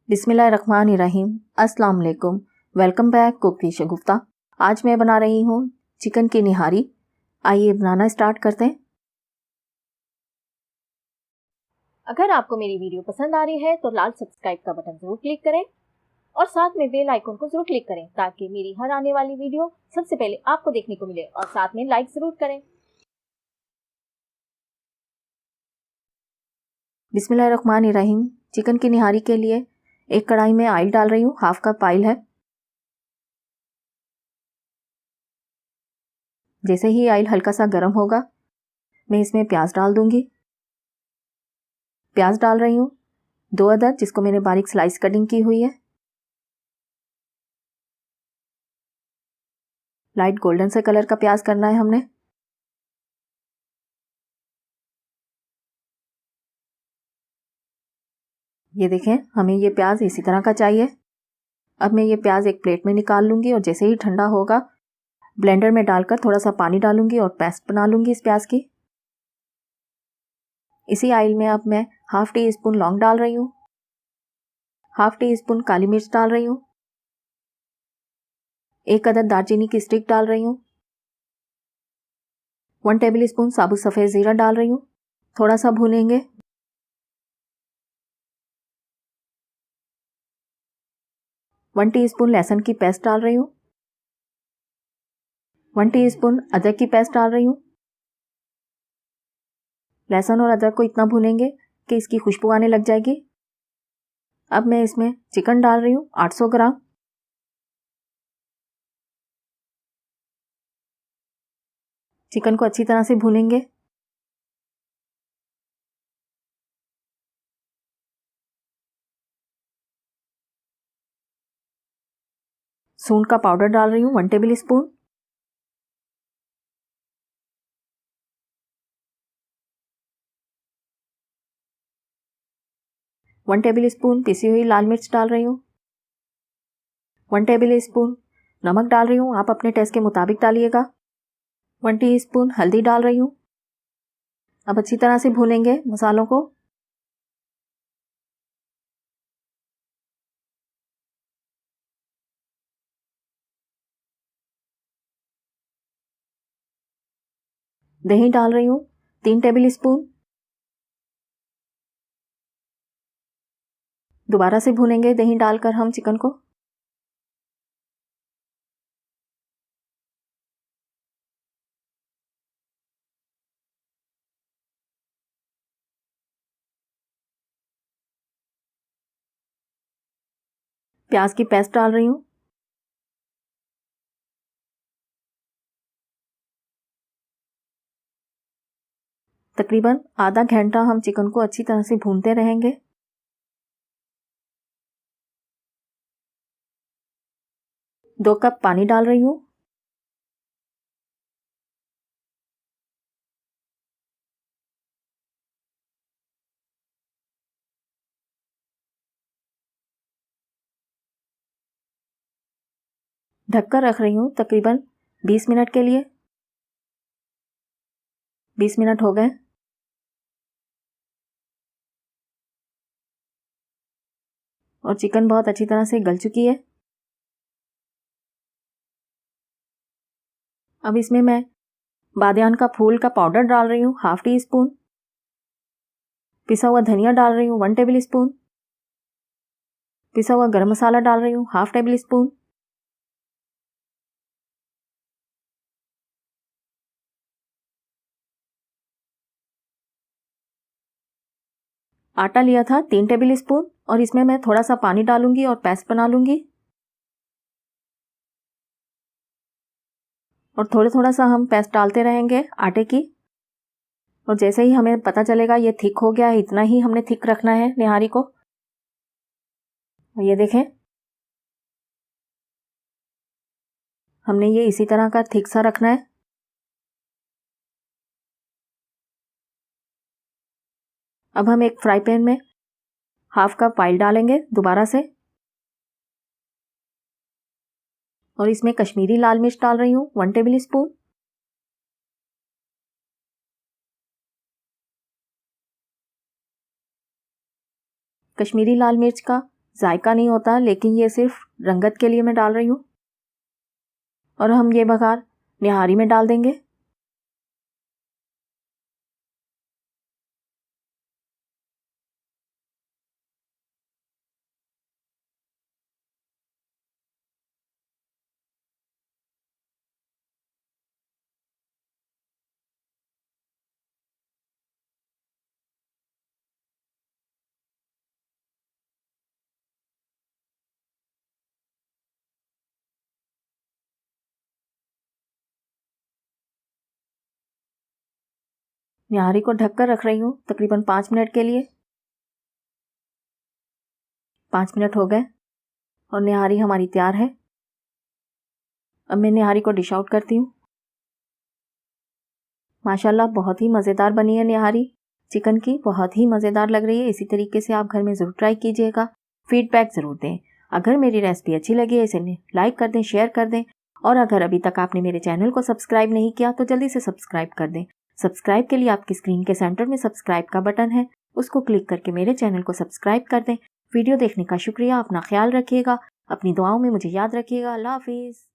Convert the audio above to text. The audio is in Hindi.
बिस्मिल्लाहिर्रहमानिर्रहीम। अस्सलाम वालेकुम। वेलकम बैक कुक विद शगुफ्ता। आज मैं बना रही हूँ चिकन की निहारी। आइए बनाना स्टार्ट करते हैं। अगर आपको मेरी वीडियो पसंद आ रही है तो लाल सब्सक्राइब का बटन ज़रूर क्लिक करें और साथ में बेल आइकन को ज़रूर क्लिक करें ताकि मेरी हर आने वाली वीडियो सबसे पहले आपको देखने को मिले, और साथ में लाइक ज़रूर करें। बिस्मिल्लाहिर्रहमानिर्रहीम। चिकन की निहारी के लिए एक कढ़ाई में ऑयल डाल रही हूँ, हाफ कप ऑयल है। जैसे ही ऑयल हल्का सा गर्म होगा मैं इसमें प्याज डाल दूंगी। प्याज डाल रही हूँ 2 अदद, जिसको मैंने बारीक स्लाइस कटिंग की हुई है। लाइट गोल्डन से कलर का प्याज करना है हमने। ये देखें, हमें ये प्याज इसी तरह का चाहिए। अब मैं ये प्याज एक प्लेट में निकाल लूँगी और जैसे ही ठंडा होगा ब्लेंडर में डालकर थोड़ा सा पानी डालूंगी और पेस्ट बना लूँगी इस प्याज की। इसी ऑयल में अब मैं हाफ टी स्पून लौंग डाल रही हूँ, हाफ टी स्पून काली मिर्च डाल रही हूँ, 1 अदद दालचीनी की स्टिक डाल रही हूँ, 1 टेबल स्पून साबुत सफ़ेद ज़ीरा डाल रही हूँ। थोड़ा सा भूनेंगे। 1 टीस्पून लहसुन की पेस्ट डाल रही हूँ, 1 टीस्पून अदरक की पेस्ट डाल रही हूँ। लहसुन और अदरक को इतना भूनेंगे कि इसकी खुशबू आने लग जाएगी। अब मैं इसमें चिकन डाल रही हूँ 800 ग्राम। चिकन को अच्छी तरह से भूनेंगे। सूंड का पाउडर डाल रही हूँ 1 table spoon. One table spoon पिसी हुई लाल मिर्च डाल रही हूँ। 1 टेबल स्पून नमक डाल रही हूँ, आप अपने टेस्ट के मुताबिक डालिएगा। 1 टीस्पून हल्दी डाल रही हूँ। अब अच्छी तरह से भूनेंगे मसालों को। दही डाल रही हूँ 3 टेबल स्पून। दोबारा से भूनेंगे दही डालकर हम चिकन को। प्याज की पेस्ट डाल रही हूँ। तकरीबन आधा घंटा हम चिकन को अच्छी तरह से भूनते रहेंगे। दो कप पानी डाल रही हूँ। ढककर रख रही हूँ तकरीबन 20 मिनट के लिए। 20 मिनट हो गए। और चिकन बहुत अच्छी तरह से गल चुकी है। अब इसमें मैं बादियान का फूल का पाउडर डाल रही हूँ हाफ टी स्पून। पिसा हुआ धनिया डाल रही हूँ 1 टेबल स्पून। पिसा हुआ गरम मसाला डाल रही हूँ हाफ टेबल स्पून। आटा लिया था 3 टेबल स्पून और इसमें मैं थोड़ा सा पानी डालूंगी और पेस्ट बना लूंगी। और थोड़ा सा हम पेस्ट डालते रहेंगे आटे की। और जैसे ही हमें पता चलेगा ये थिक हो गया है, इतना ही हमने थिक रखना है निहारी को। और ये देखें, हमने ये इसी तरह का थिक सा रखना है। अब हम एक फ्राई पैन में हाफ कप ऑयल डालेंगे दोबारा से, और इसमें कश्मीरी लाल मिर्च डाल रही हूँ 1 टेबल स्पून। कश्मीरी लाल मिर्च का जायका नहीं होता, लेकिन ये सिर्फ रंगत के लिए मैं डाल रही हूँ। और हम ये बघार निहारी में डाल देंगे। निहारी को ढककर रख रही हूँ तकरीबन 5 मिनट के लिए। 5 मिनट हो गए और निहारी हमारी तैयार है। अब मैं निहारी को डिश आउट करती हूँ। माशाल्लाह बहुत ही मज़ेदार बनी है निहारी चिकन की, बहुत ही मज़ेदार लग रही है। इसी तरीके से आप घर में ज़रूर ट्राई कीजिएगा, फीडबैक ज़रूर दें। अगर मेरी रेसिपी अच्छी लगी है इसे लाइक कर दें, शेयर कर दें, और अगर अभी तक आपने मेरे चैनल को सब्सक्राइब नहीं किया तो जल्दी से सब्सक्राइब कर दें। सब्सक्राइब के लिए आपकी स्क्रीन के सेंटर में सब्सक्राइब का बटन है, उसको क्लिक करके मेरे चैनल को सब्सक्राइब कर दें। वीडियो देखने का शुक्रिया। अपना ख्याल रखिएगा, अपनी दुआओं में मुझे याद रखिएगा। अल्लाह हाफिज़।